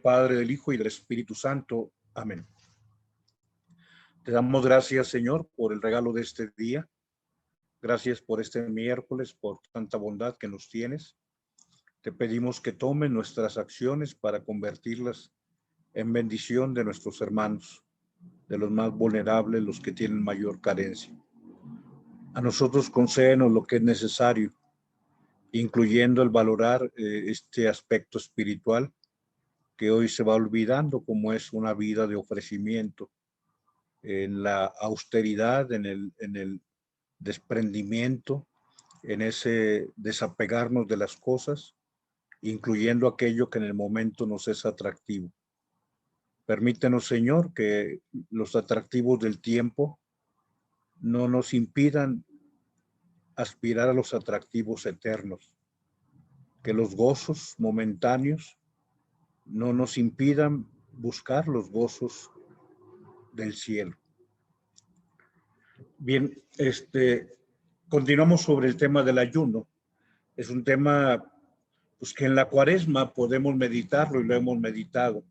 Padre, del Hijo y del Espíritu Santo. Amén. Te damos gracias, Señor, por el regalo de este día. Gracias por este miércoles, por tanta bondad que nos tienes. Te pedimos que tomes nuestras acciones para convertirlas en bendición de nuestros hermanos, de los más vulnerables, los que tienen mayor carencia. A nosotros concédenos lo que es necesario, incluyendo el valorar este aspecto espiritual que hoy se va olvidando, como es una vida de ofrecimiento, en la austeridad, en el desprendimiento, en ese desapegarnos de las cosas, incluyendo aquello que en el momento nos es atractivo. Permítenos, Señor, que los atractivos del tiempo no nos impidan aspirar a los atractivos eternos, que los gozos momentáneos no nos impidan buscar los gozos del cielo. Bien, continuamos sobre el tema del ayuno. Es un tema pues, que en la Cuaresma podemos meditarlo y lo hemos meditado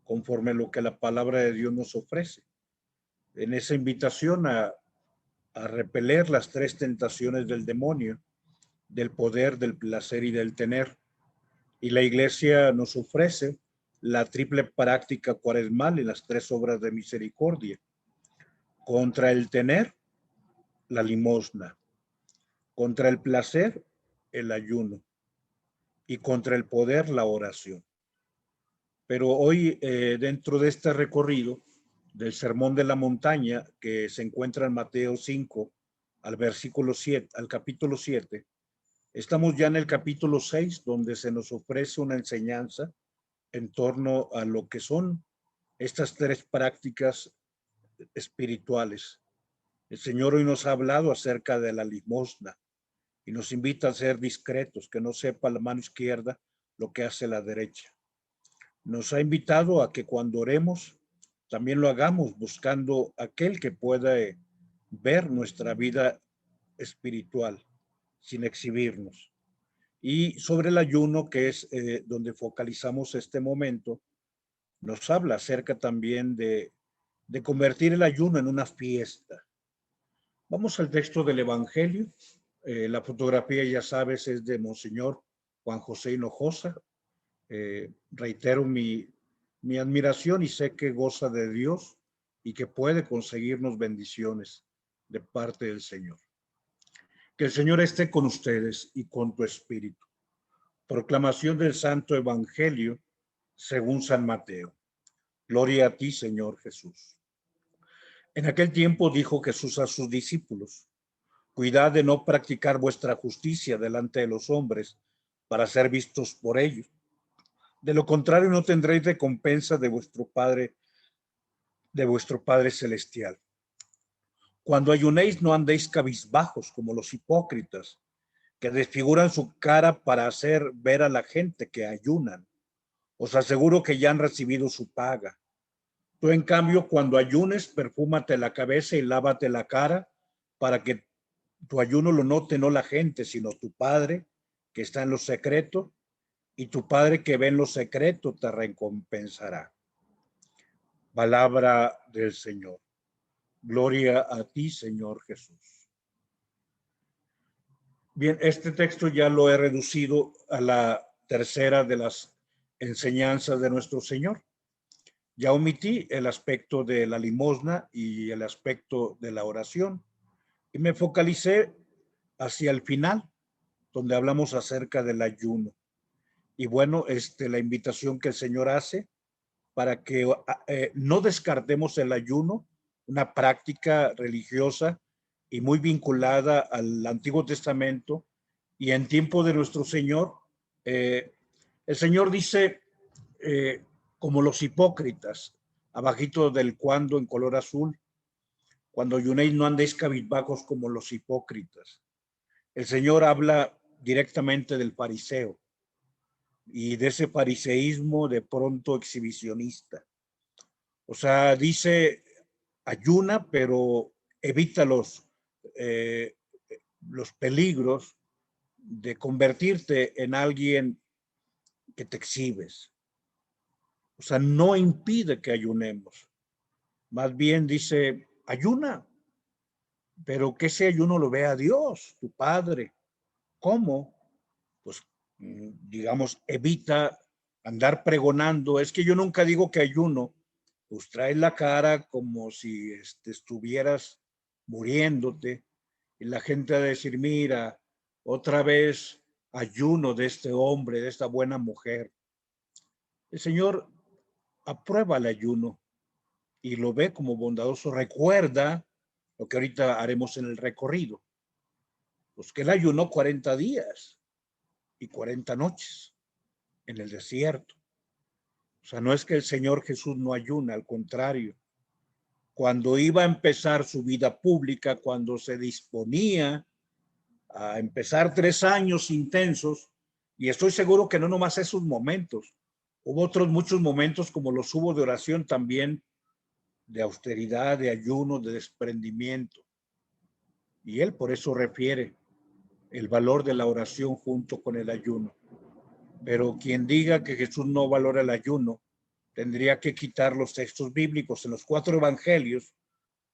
conforme a lo que la palabra de Dios nos ofrece. En esa invitación a repeler las tres tentaciones del demonio, del poder, del placer y del tener. Y la Iglesia nos ofrece la triple práctica cuaresmal en las tres obras de misericordia. Contra el tener, la limosna. Contra el placer, el ayuno. Y contra el poder, la oración. Pero hoy, dentro de este recorrido del Sermón de la Montaña, que se encuentra en Mateo 5, al versículo 7, al capítulo 7, estamos ya en el capítulo 6, donde se nos ofrece una enseñanza en torno a lo que son estas tres prácticas espirituales. El Señor hoy nos ha hablado acerca de la limosna y nos invita a ser discretos, que no sepa la mano izquierda lo que hace la derecha. Nos ha invitado a que cuando oremos también lo hagamos buscando aquel que pueda ver nuestra vida espiritual sin exhibirnos. Y sobre el ayuno, que es donde focalizamos este momento, nos habla acerca también de convertir el ayuno en una fiesta. Vamos al texto del Evangelio. La fotografía, ya sabes, es de Monseñor Juan José Hinojosa. Reitero mi admiración y sé que goza de Dios y que puede conseguirnos bendiciones de parte del Señor. Que el Señor esté con ustedes y con tu espíritu. Proclamación del Santo Evangelio según San Mateo. Gloria a ti, Señor Jesús. En aquel tiempo dijo Jesús a sus discípulos: cuidad de no practicar vuestra justicia delante de los hombres para ser vistos por ellos. De lo contrario, no tendréis recompensa de vuestro Padre celestial. Cuando ayunéis, no andéis cabizbajos como los hipócritas, que desfiguran su cara para hacer ver a la gente que ayunan. Os aseguro que ya han recibido su paga. Tú, en cambio, cuando ayunes, perfúmate la cabeza y lávate la cara, para que tu ayuno lo note no la gente, sino tu Padre que está en lo secreto, y tu Padre que ve en lo secreto te recompensará. Palabra del Señor. Gloria a ti, Señor Jesús. Bien, este texto ya lo he reducido a la tercera de las enseñanzas de nuestro Señor. Ya omití el aspecto de la limosna y el aspecto de la oración y me focalicé hacia el final, donde hablamos acerca del ayuno. Y bueno, la invitación que el Señor hace para que no descartemos el ayuno, una práctica religiosa y muy vinculada al Antiguo Testamento, y en tiempo de nuestro Señor, el Señor dice, como los hipócritas, abajito del cuando en color azul, cuando ayunéis no andéis cabizbajos como los hipócritas. El Señor habla directamente del fariseo y de ese fariseísmo de pronto exhibicionista. O sea, dice, ayuna, pero evita los peligros de convertirte en alguien que te exhibes. sea, no impide que ayunemos. Más bien dice, ayuna, pero que ese ayuno lo vea Dios, tu Padre. ¿Cómo? Pues, digamos, evita andar pregonando. Es que yo nunca digo que ayuno, pues traes la cara como si estuvieras muriéndote y la gente va a decir, mira, otra vez ayuno de este hombre, de esta buena mujer. El Señor aprueba el ayuno y lo ve como bondadoso. Recuerda lo que ahorita haremos en el recorrido, pues que él ayunó 40 días y 40 noches en el desierto. O sea, no es que el Señor Jesús no ayuna, al contrario. Cuando iba a empezar su vida pública, cuando se disponía a empezar 3 años intensos, y estoy seguro que no nomás esos momentos, hubo otros muchos momentos como los hubo de oración también, de austeridad, de ayuno, de desprendimiento. Y él por eso refiere el valor de la oración junto con el ayuno. Pero quien diga que Jesús no valora el ayuno, tendría que quitar los textos bíblicos en los 4 evangelios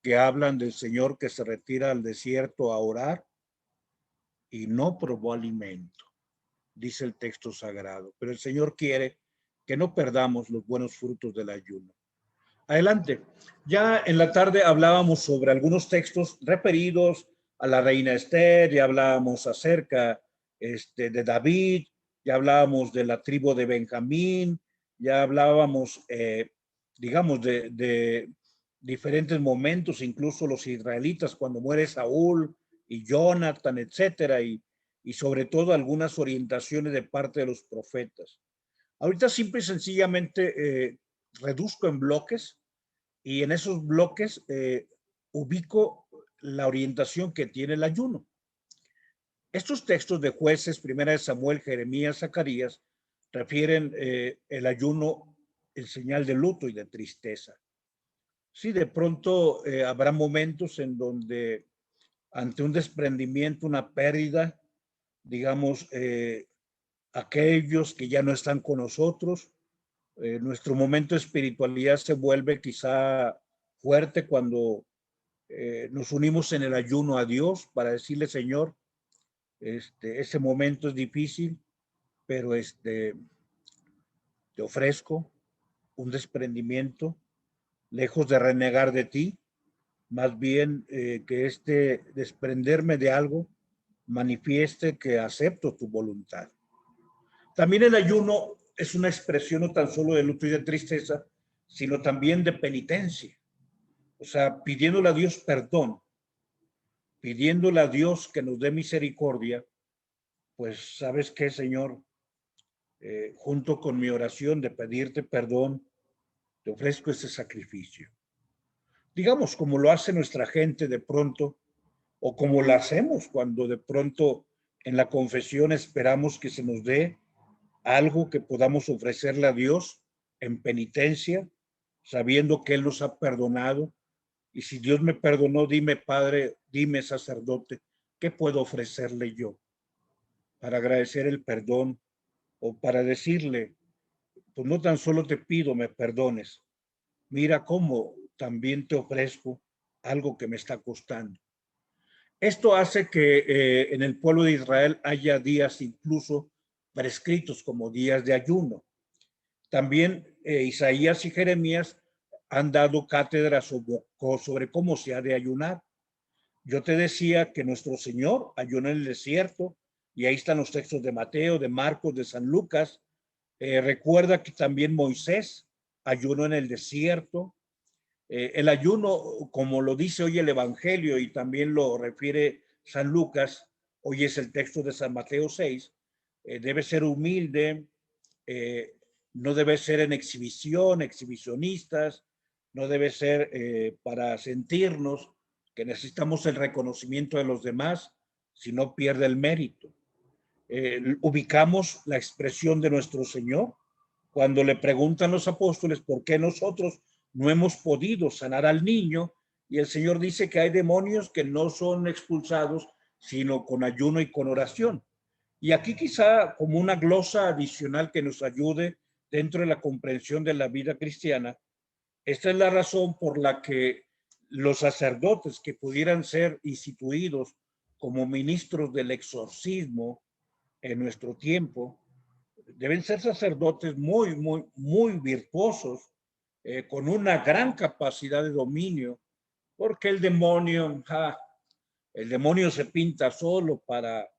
que hablan del Señor que se retira al desierto a orar y no probó alimento, dice el texto sagrado. Pero el Señor quiere que no perdamos los buenos frutos del ayuno. Adelante. Ya en la tarde hablábamos sobre algunos textos referidos a la reina Esther, ya hablábamos acerca de David, ya hablábamos de la tribu de Benjamín, ya hablábamos, digamos, de diferentes momentos, incluso los israelitas cuando muere Saúl y Jonathan, etcétera, y sobre todo algunas orientaciones de parte de los profetas. Ahorita simple y sencillamente reduzco en bloques y en esos bloques ubico la orientación que tiene el ayuno. Estos textos de Jueces, Primera de Samuel, Jeremías, Zacarías, refieren el ayuno en señal de luto y de tristeza. Sí, de pronto habrá momentos en donde ante un desprendimiento, una pérdida, digamos, aquellos que ya no están con nosotros, nuestro momento de espiritualidad se vuelve quizá fuerte cuando nos unimos en el ayuno a Dios para decirle, Señor, ese momento es difícil, pero te ofrezco un desprendimiento, lejos de renegar de ti, más bien que desprenderme de algo manifieste que acepto tu voluntad. También el ayuno es una expresión no tan solo de luto y de tristeza, sino también de penitencia. O sea, pidiéndole a Dios perdón, pidiéndole a Dios que nos dé misericordia, pues, ¿sabes qué, Señor? Junto con mi oración de pedirte perdón, te ofrezco este sacrificio. Digamos, como lo hace nuestra gente de pronto, o como lo hacemos cuando de pronto en la confesión esperamos que se nos dé algo que podamos ofrecerle a Dios en penitencia, sabiendo que Él nos ha perdonado. Y si Dios me perdonó, dime, Padre, dime, sacerdote, ¿qué puedo ofrecerle yo para agradecer el perdón o para decirle, pues no tan solo te pido me perdones, mira cómo también te ofrezco algo que me está costando? Esto hace que en el pueblo de Israel haya días incluso prescritos como días de ayuno. También Isaías y Jeremías han dado cátedra sobre cómo se ha de ayunar. Yo te decía que nuestro Señor ayunó en el desierto, y ahí están los textos de Mateo, de Marcos, de San Lucas. Recuerda que también Moisés ayunó en el desierto. El ayuno, como lo dice hoy el Evangelio y también lo refiere San Lucas, hoy es el texto de San Mateo 6, debe ser humilde, no debe ser en exhibición, exhibicionistas, no debe ser para sentirnos que necesitamos el reconocimiento de los demás, si no pierde el mérito. Ubicamos la expresión de nuestro Señor cuando le preguntan los apóstoles por qué nosotros no hemos podido sanar al niño, y el Señor dice que hay demonios que no son expulsados sino con ayuno y con oración. Y aquí quizá como una glosa adicional que nos ayude dentro de la comprensión de la vida cristiana. Esta es la razón por la que los sacerdotes que pudieran ser instituidos como ministros del exorcismo en nuestro tiempo deben ser sacerdotes muy virtuosos, con una gran capacidad de dominio, porque el demonio se pinta solo para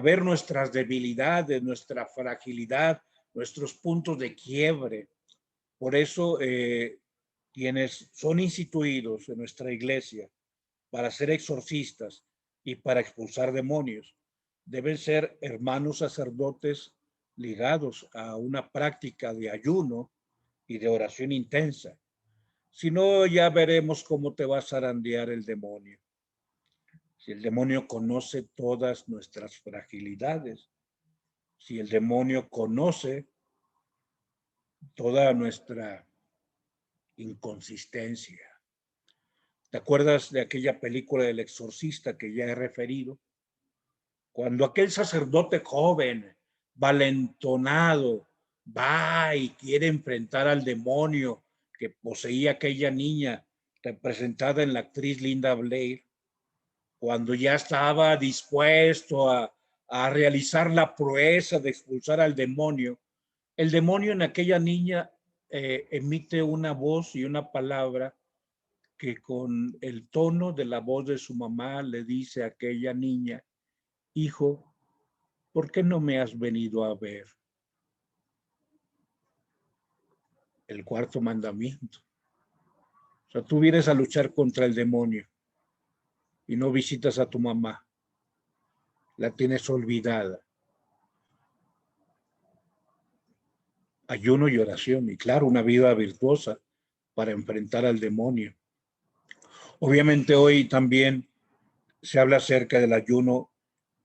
ver nuestras debilidades, nuestra fragilidad, nuestros puntos de quiebre. Por eso, quienes son instituidos en nuestra iglesia para ser exorcistas y para expulsar demonios, deben ser hermanos sacerdotes ligados a una práctica de ayuno y de oración intensa. Si no, ya veremos cómo te va a zarandear el demonio. Si el demonio conoce todas nuestras fragilidades, si el demonio conoce toda nuestra inconsistencia. ¿Te acuerdas de aquella película del exorcista que ya he referido? Cuando aquel sacerdote joven, valentonado, va y quiere enfrentar al demonio que poseía aquella niña representada en la actriz Linda Blair, cuando ya estaba dispuesto a realizar la proeza de expulsar al demonio, el demonio en aquella niña emite una voz y una palabra que con el tono de la voz de su mamá le dice a aquella niña: hijo, ¿por qué no me has venido a ver? El cuarto mandamiento. O sea, tú vienes a luchar contra el demonio y no visitas a tu mamá. La tienes olvidada. Ayuno y oración, y claro, una vida virtuosa para enfrentar al demonio. Obviamente hoy también se habla acerca del ayuno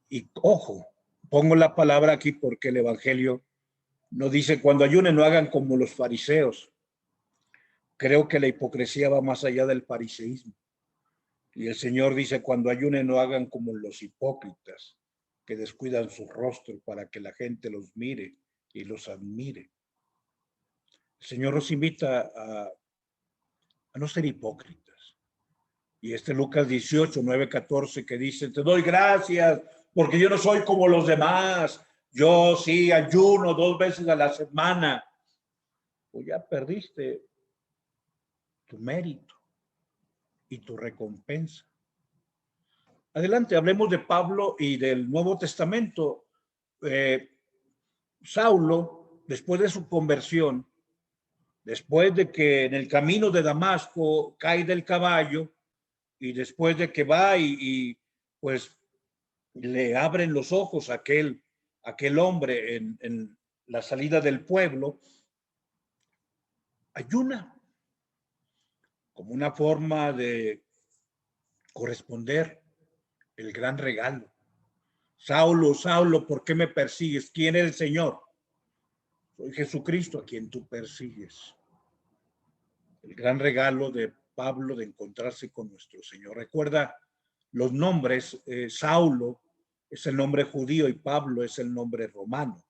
y, ojo, pongo la palabra aquí porque el Evangelio no dice cuando ayunen no hagan como los fariseos. Creo que la hipocresía va más allá del fariseísmo. Y el Señor dice, cuando ayunen no hagan como los hipócritas, que descuidan su rostro para que la gente los mire y los admire. El Señor nos invita a no ser hipócritas. Y Lucas 18, 9, 14, que dice, te doy gracias porque yo no soy como los demás. Yo sí ayuno 2 veces a la semana. Pues ya perdiste tu mérito y tu recompensa. Adelante, hablemos de Pablo y del Nuevo Testamento. Saulo, después de su conversión, después de que en el camino de Damasco cae del caballo y después de que va pues le abren los ojos a aquel hombre en la salida del pueblo, ayuna como una forma de corresponder el gran regalo. Saulo, Saulo, ¿por qué me persigues? ¿Quién es el Señor? Soy Jesucristo a quien tú persigues. El gran regalo de Pablo de encontrarse con nuestro Señor. Recuerda los nombres, Saulo es el nombre judío y Pablo es el nombre romano.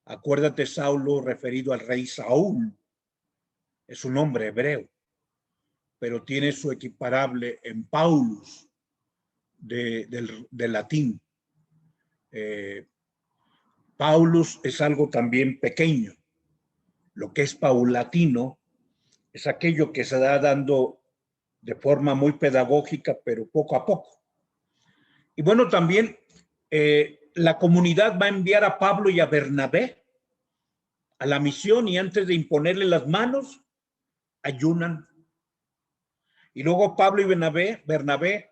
Acuérdate, Saulo referido al rey Saúl, es un nombre hebreo, pero tiene su equiparable en Paulus del latín. Paulus es algo también pequeño. Lo que es paulatino es aquello que se da dando de forma muy pedagógica, pero poco a poco. Y bueno, también la comunidad va a enviar a Pablo y a Bernabé a la misión y antes de imponerle las manos, ayunan. Y luego Pablo y Bernabé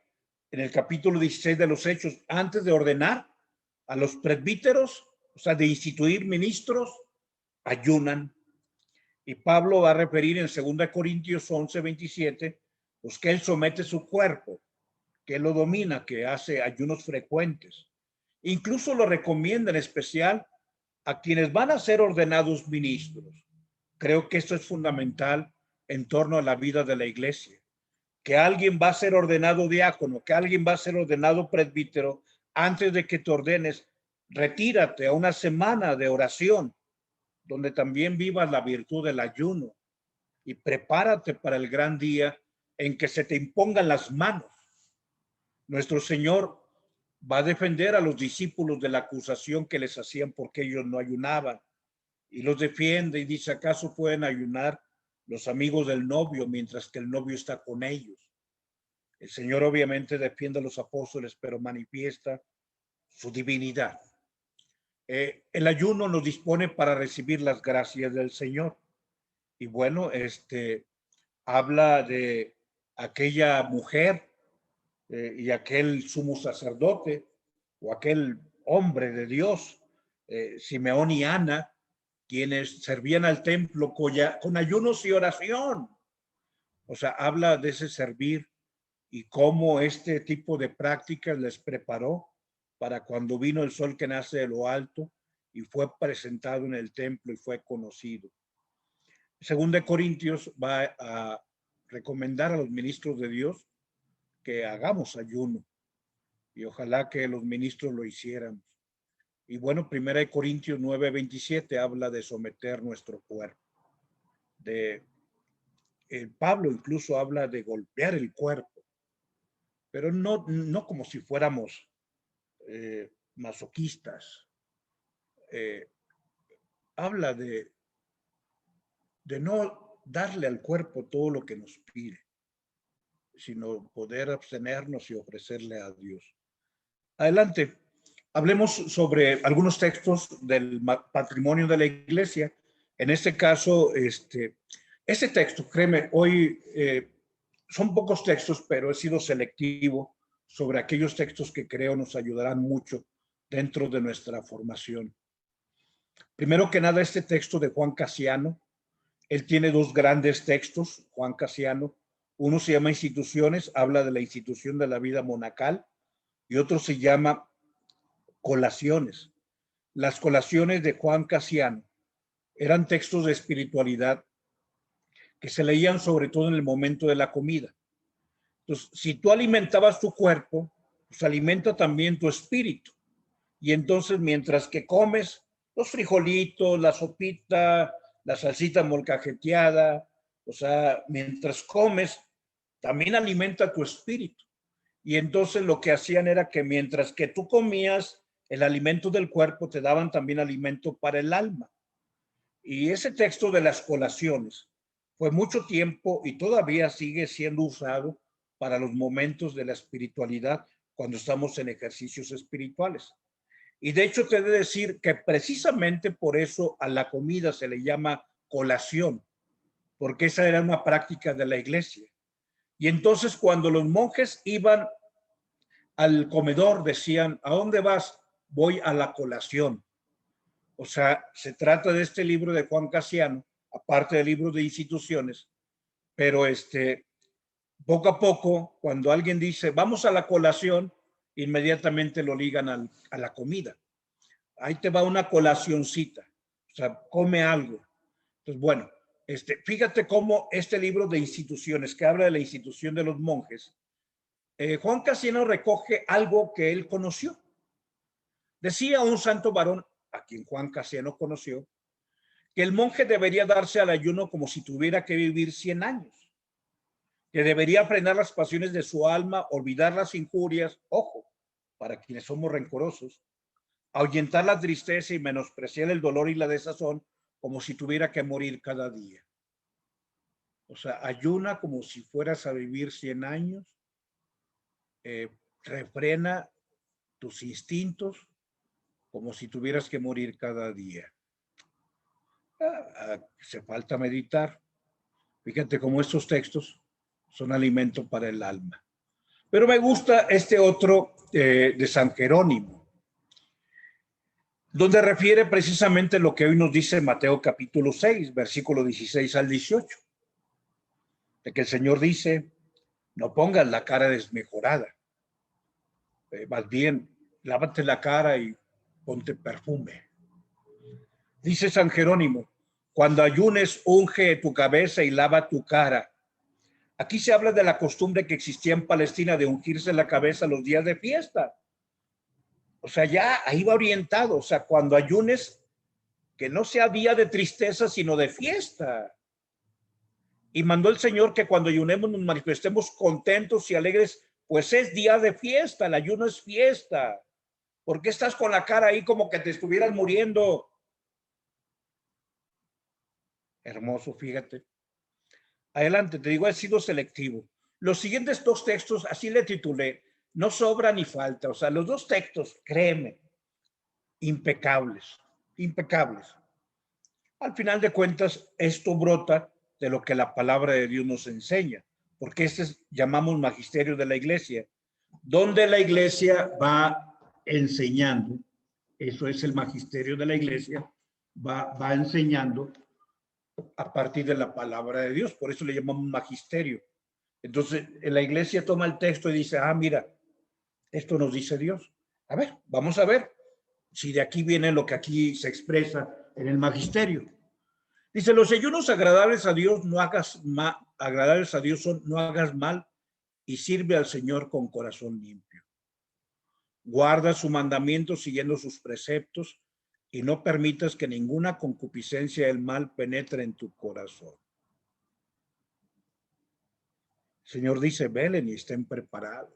en el capítulo 16 de los Hechos, antes de ordenar a los presbíteros, o sea, de instituir ministros, ayunan. Y Pablo va a referir en 2 Corintios 11, 27, pues que él somete su cuerpo, que él lo domina, que hace ayunos frecuentes. Incluso lo recomienda en especial a quienes van a ser ordenados ministros. Creo que esto es fundamental en torno a la vida de la iglesia. Que alguien va a ser ordenado diácono, que alguien va a ser ordenado presbítero, antes de que te ordenes, retírate a una semana de oración donde también vivas la virtud del ayuno y prepárate para el gran día en que se te impongan las manos. Nuestro Señor va a defender a los discípulos de la acusación que les hacían porque ellos no ayunaban, y los defiende y dice: ¿acaso pueden ayunar los amigos del novio mientras que el novio está con ellos? El Señor obviamente defiende a los apóstoles, pero manifiesta su divinidad. El ayuno nos dispone para recibir las gracias del Señor. Y bueno, habla de aquella mujer y aquel sumo sacerdote o aquel hombre de Dios, Simeón y Ana, quienes servían al templo con ayunos y oración. O sea, habla de ese servir y cómo este tipo de prácticas les preparó para cuando vino el sol que nace de lo alto y fue presentado en el templo y fue conocido. Según de Corintios va a recomendar a los ministros de Dios que hagamos ayuno y ojalá que los ministros lo hiciéramos. Y bueno, primera de Corintios 9:27 habla de someter nuestro cuerpo. Pablo incluso habla de golpear el cuerpo, pero no como si fuéramos masoquistas. Habla de no darle al cuerpo todo lo que nos pide, sino poder abstenernos y ofrecerle a Dios. Adelante, hablemos sobre algunos textos del patrimonio de la iglesia. En este caso, ese texto, créeme, hoy son pocos textos, pero he sido selectivo sobre aquellos textos que creo nos ayudarán mucho dentro de nuestra formación. Primero que nada, este texto de Juan Casiano. Él tiene dos grandes textos, Juan Casiano. Uno se llama Instituciones, habla de la institución de la vida monacal, y otro se llama Colaciones. Las colaciones de Juan Casiano eran textos de espiritualidad que se leían sobre todo en el momento de la comida. Entonces, si tú alimentabas tu cuerpo, pues alimenta también tu espíritu. Y entonces, mientras que comes los frijolitos, la sopita, la salsita molcajeteada, o sea, mientras comes, también alimenta tu espíritu. Y entonces lo que hacían era que mientras que tú comías el alimento del cuerpo, te daban también alimento para el alma. Y ese texto de las colaciones fue mucho tiempo y todavía sigue siendo usado para los momentos de la espiritualidad cuando estamos en ejercicios espirituales. Y de hecho te he de decir que precisamente por eso a la comida se le llama colación, porque esa era una práctica de la iglesia. Y entonces cuando los monjes iban al comedor decían: ¿a dónde vas? Voy a la colación. O sea, se trata de este libro de Juan Casiano, aparte del libro de Instituciones, pero poco a poco, cuando alguien dice vamos a la colación, inmediatamente lo ligan a la comida. Ahí te va una colacioncita, o sea, come algo. Entonces, bueno, fíjate cómo este libro de Instituciones, que habla de la institución de los monjes, Juan Casiano recoge algo que él conoció. Decía un santo varón, a quien Juan Casiano conoció, que el monje debería darse al ayuno como si tuviera que vivir 100 años, que debería frenar las pasiones de su alma, olvidar las injurias, ojo, para quienes somos rencorosos, ahuyentar la tristeza y menospreciar el dolor y la desazón como si tuviera que morir cada día. O sea, ayuna como si fueras a vivir 100 años, refrena tus instintos como si tuvieras que morir cada día. Se falta meditar. Fíjate cómo estos textos son alimento para el alma. Pero me gusta este otro de San Jerónimo, donde refiere precisamente lo que hoy nos dice Mateo capítulo 6, versículo 16 al 18, de que el Señor dice: no pongas la cara desmejorada, más bien lávate la cara y ponte perfume. Dice San Jerónimo: cuando ayunes, unge tu cabeza y lava tu cara. Aquí se habla de la costumbre que existía en Palestina de ungirse la cabeza los días de fiesta. O sea, ya ahí va orientado. O sea, cuando ayunes, que no sea día de tristeza, sino de fiesta. Y mandó el Señor que cuando ayunemos nos manifestemos contentos y alegres, pues es día de fiesta, el ayuno es fiesta. ¿Por qué estás con la cara ahí como que te estuvieras muriendo? Hermoso, fíjate. Adelante, te digo, he sido selectivo. Los siguientes dos textos, así le titulé, no sobra ni falta. O sea, los dos textos, créeme, impecables, impecables. Al final de cuentas, esto brota de lo que la palabra de Dios nos enseña, porque este es, llamamos magisterio de la iglesia, donde la iglesia va enseñando, eso es el magisterio de la iglesia, va enseñando a partir de la palabra de Dios, por eso le llamamos magisterio. Entonces, la iglesia toma el texto y dice, ah, mira, esto nos dice Dios. A ver, vamos a ver si de aquí viene lo que aquí se expresa en el magisterio. Dice, los ayunos agradables a Dios no hagas mal, agradables a Dios son no hagas mal y sirve al Señor con corazón limpio. Guarda su mandamiento siguiendo sus preceptos y no permitas que ninguna concupiscencia del mal penetre en tu corazón. El Señor dice, velen y estén preparados.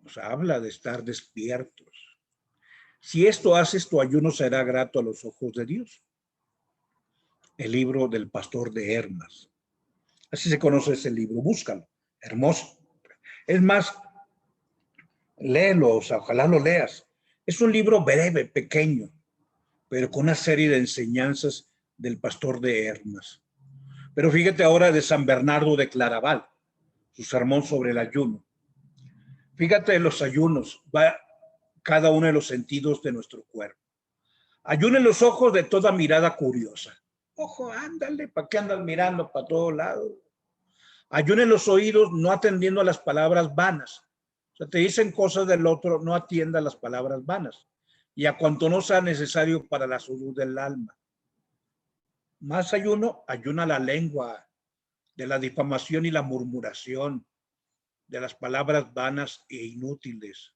Nos habla de estar despiertos. Si esto haces, tu ayuno será grato a los ojos de Dios. El libro del pastor de Hermas. Así se conoce ese libro, búscalo. Hermoso. Es más, léelo, o sea, ojalá lo leas. Es un libro breve, pequeño, pero con una serie de enseñanzas del pastor de Hermas. Pero fíjate ahora de San Bernardo de Claraval, su sermón sobre el ayuno. Fíjate en los ayunos, va cada uno de los sentidos de nuestro cuerpo. Ayunen los ojos de toda mirada curiosa. Ojo, ándale, ¿para qué andas mirando para todos lados? Ayunen los oídos no atendiendo a las palabras vanas. O sea, te dicen cosas del otro, no atienda las palabras vanas. Y a cuanto no sea necesario para la salud del alma. Más ayuno, ayuna la lengua de la difamación y la murmuración, de las palabras vanas e inútiles.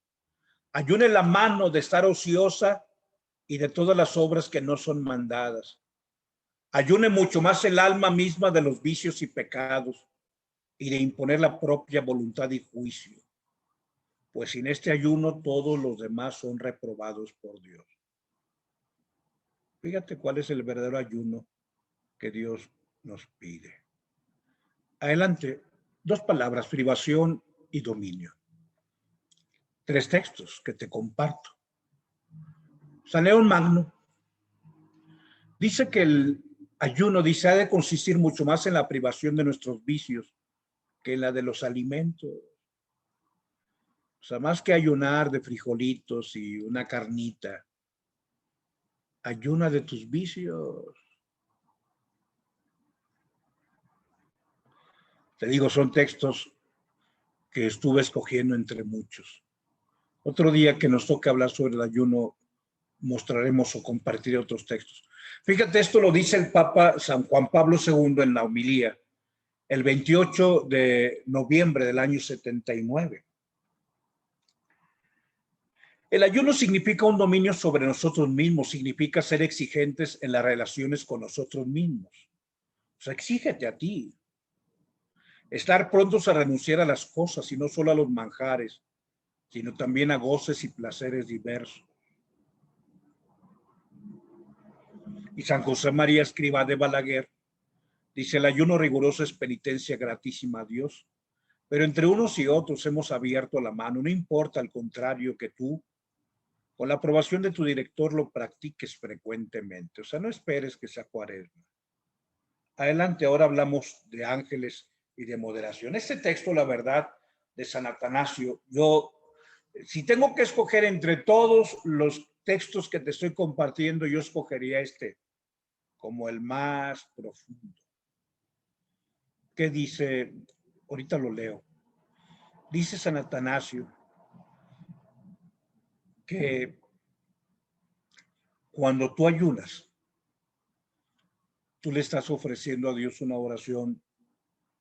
Ayune la mano de estar ociosa y de todas las obras que no son mandadas. Ayune mucho más el alma misma de los vicios y pecados y de imponer la propia voluntad y juicio, pues sin este ayuno todos los demás son reprobados por Dios. Fíjate cuál es el verdadero ayuno que Dios nos pide. Adelante, dos palabras, privación y dominio. Tres textos que te comparto. San León Magno dice que el ayuno, dice, ha de consistir mucho más en la privación de nuestros vicios que en la de los alimentos. O sea, más que ayunar de frijolitos y una carnita, ayuna de tus vicios. Te digo, son textos que estuve escogiendo entre muchos. Otro día que nos toque hablar sobre el ayuno, mostraremos o compartiré otros textos. Fíjate, esto lo dice el Papa San Juan Pablo II en la homilía, el 28 de noviembre del año 79. El ayuno significa un dominio sobre nosotros mismos, significa ser exigentes en las relaciones con nosotros mismos. O sea, exígete a ti. Estar prontos a renunciar a las cosas y no solo a los manjares, sino también a goces y placeres diversos. Y San José María Escrivá de Balaguer dice, el ayuno riguroso es penitencia gratísima a Dios, pero entre unos y otros hemos abierto la mano. No importa, al contrario, que tú, con la aprobación de tu director, lo practiques frecuentemente. O sea, no esperes que sea Cuaresma. Adelante, ahora hablamos de ángeles y de moderación. Este texto, la verdad, de San Atanasio, yo, si tengo que escoger entre todos los textos que te estoy compartiendo, yo escogería este como el más profundo. ¿Qué dice? Ahorita lo leo. Dice San Atanasio que cuando tú ayunas, tú le estás ofreciendo a Dios una oración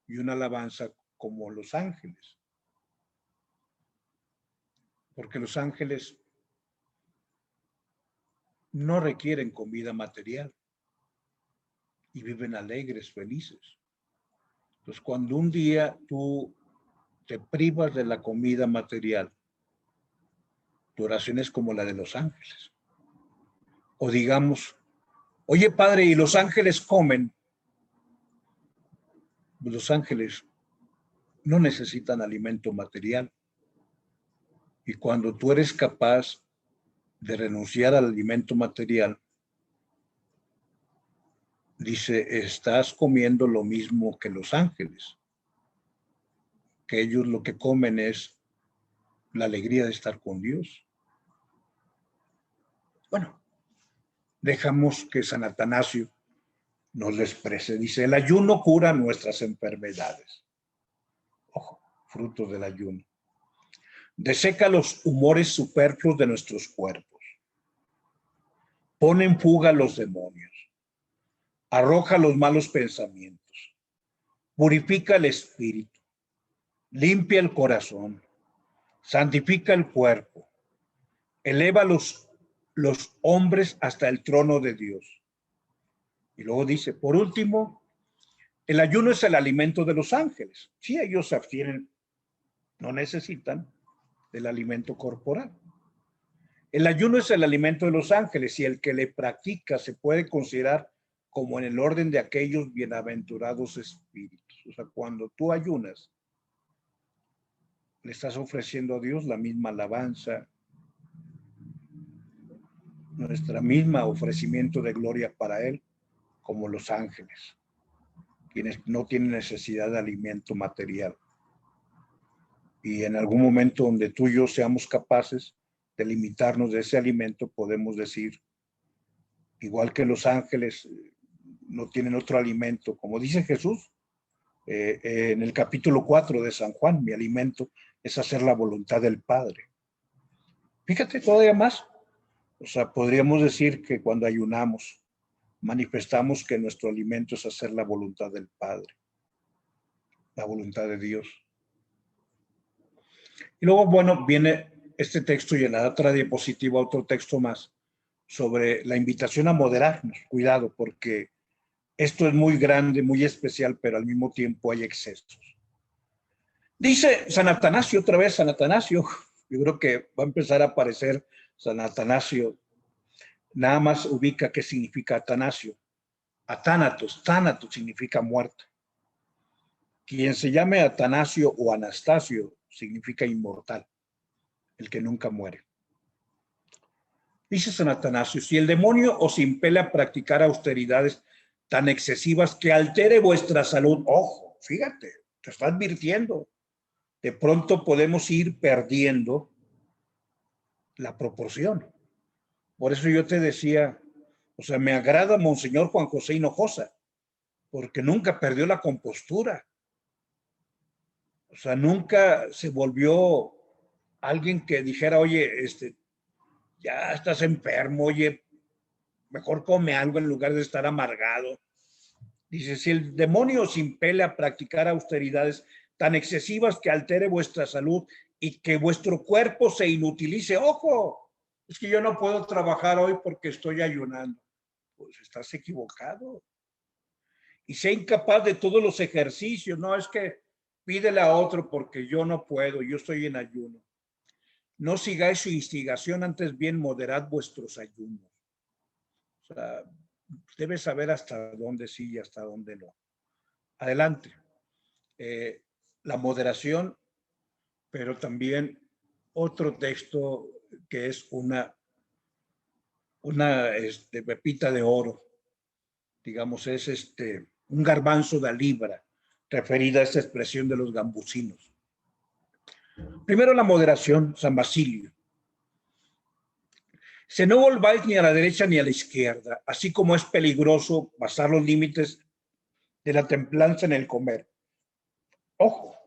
y una alabanza como los ángeles. Porque los ángeles no requieren comida material y viven alegres, felices. Entonces, cuando un día tú te privas de la comida material, tu oración es como la de los ángeles. O digamos, oye, Padre, ¿y los ángeles comen? Los ángeles no necesitan alimento material. Y cuando tú eres capaz de renunciar al alimento material, dice, estás comiendo lo mismo que los ángeles, que ellos lo que comen es la alegría de estar con Dios. Bueno, dejamos que San Atanasio nos lo exprese. Dice, el ayuno cura nuestras enfermedades. Ojo, fruto del ayuno. Deseca los humores superfluos de nuestros cuerpos. Pone en fuga a los demonios. Arroja los malos pensamientos. Purifica el espíritu. Limpia el corazón. Santifica el cuerpo. Eleva los hombres hasta el trono de Dios. Y luego dice, por último, el ayuno es el alimento de los ángeles. Sí, ellos se abstienen, no necesitan del alimento corporal. El ayuno es el alimento de los ángeles y el que le practica se puede considerar como en el orden de aquellos bienaventurados espíritus. O sea, cuando tú ayunas, le estás ofreciendo a Dios la misma alabanza, nuestra misma ofrecimiento de gloria para Él, como los ángeles, quienes no tienen necesidad de alimento material. Y en algún momento donde tú y yo seamos capaces de limitarnos de ese alimento, podemos decir, igual que los ángeles no tienen otro alimento, como dice Jesús en el capítulo 4 de San Juan, mi alimento es hacer la voluntad del Padre. Fíjate todavía más, o sea, podríamos decir que cuando ayunamos, manifestamos que nuestro alimento es hacer la voluntad del Padre, la voluntad de Dios. Y luego, bueno, viene este texto y en la otra diapositiva otro texto más sobre la invitación a moderarnos. Cuidado, porque esto es muy grande, muy especial, pero al mismo tiempo hay excesos. Dice San Atanasio, otra vez San Atanasio, yo creo que va a empezar a aparecer San Atanasio, nada más ubica qué significa Atanasio. Atánatos, tánatos significa muerte. Quien se llame Atanasio o Anastasio significa inmortal, el que nunca muere. Dice San Atanasio, si el demonio os impele a practicar austeridades tan excesivas que altere vuestra salud, ojo, fíjate, te está advirtiendo, de pronto podemos ir perdiendo la proporción. Por eso yo te decía, o sea, me agrada Monseñor Juan José Hinojosa, porque nunca perdió la compostura. O sea, nunca se volvió alguien que dijera, oye, ya estás enfermo, oye, mejor come algo en lugar de estar amargado. Dice, si el demonio os impele a practicar austeridades tan excesivas que altere vuestra salud y que vuestro cuerpo se inutilice, ojo, es que yo no puedo trabajar hoy porque estoy ayunando. Pues estás equivocado. Y sea incapaz de todos los ejercicios, no es que pídele a otro porque yo no puedo, yo estoy en ayuno. No sigáis su instigación, antes bien moderad vuestros ayunos. O sea, debes saber hasta dónde sí y hasta dónde no. Adelante. La moderación, pero también otro texto que es una pepita de oro, digamos, es un garbanzo de libra, referida a esta expresión de los gambusinos. Primero la moderación, San Basilio. Se no volváis ni a la derecha ni a la izquierda, así como es peligroso pasar los límites de la templanza en el comer. Ojo. O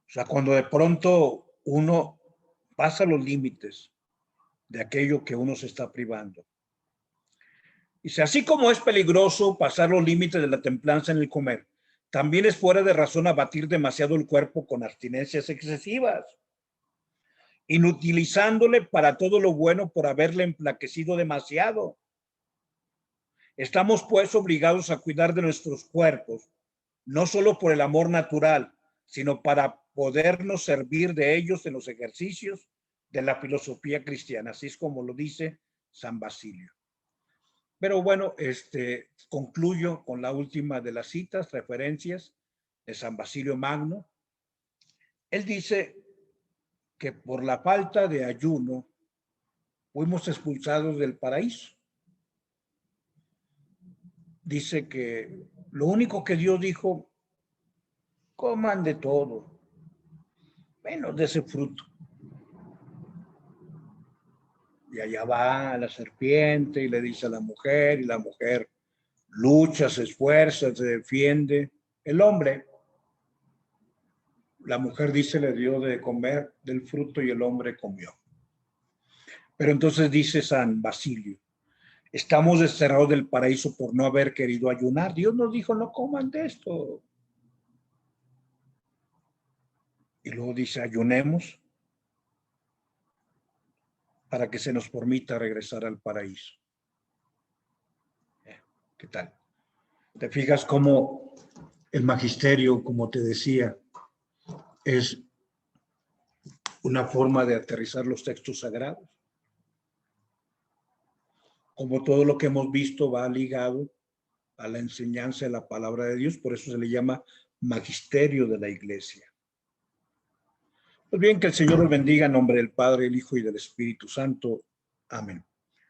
sea, cuando de pronto uno pasa los límites de aquello que uno se está privando. Dice, así como es peligroso pasar los límites de la templanza en el comer, también es fuera de razón abatir demasiado el cuerpo con abstinencias excesivas. inutilizándole para todo lo bueno por haberle emplaquecido demasiado. Estamos pues obligados a cuidar de nuestros cuerpos, no solo por el amor natural, sino para podernos servir de ellos en los ejercicios de la filosofía cristiana, así es como lo dice San Basilio. Pero bueno, concluyo con la última de las citas, referencias de San Basilio Magno. Él dice que por la falta de ayuno fuimos expulsados del paraíso. Dice que lo único que Dios dijo, coman de todo, menos de ese fruto. Y allá va la serpiente y le dice a la mujer, y la mujer lucha, se esfuerza, se defiende. El hombre, la mujer dice, le dio de comer del fruto y el hombre comió. Pero entonces dice San Basilio, estamos desterrados del paraíso por no haber querido ayunar. Dios nos dijo, no coman de esto. Y luego dice, ayunemos para que se nos permita regresar al paraíso. ¿Qué tal? ¿Te fijas cómo el magisterio, como te decía, es una forma de aterrizar los textos sagrados? Como todo lo que hemos visto va ligado a la enseñanza de la palabra de Dios, por eso se le llama magisterio de la iglesia. Pues bien, que el Señor los bendiga en nombre del Padre, el Hijo y del Espíritu Santo. Amén.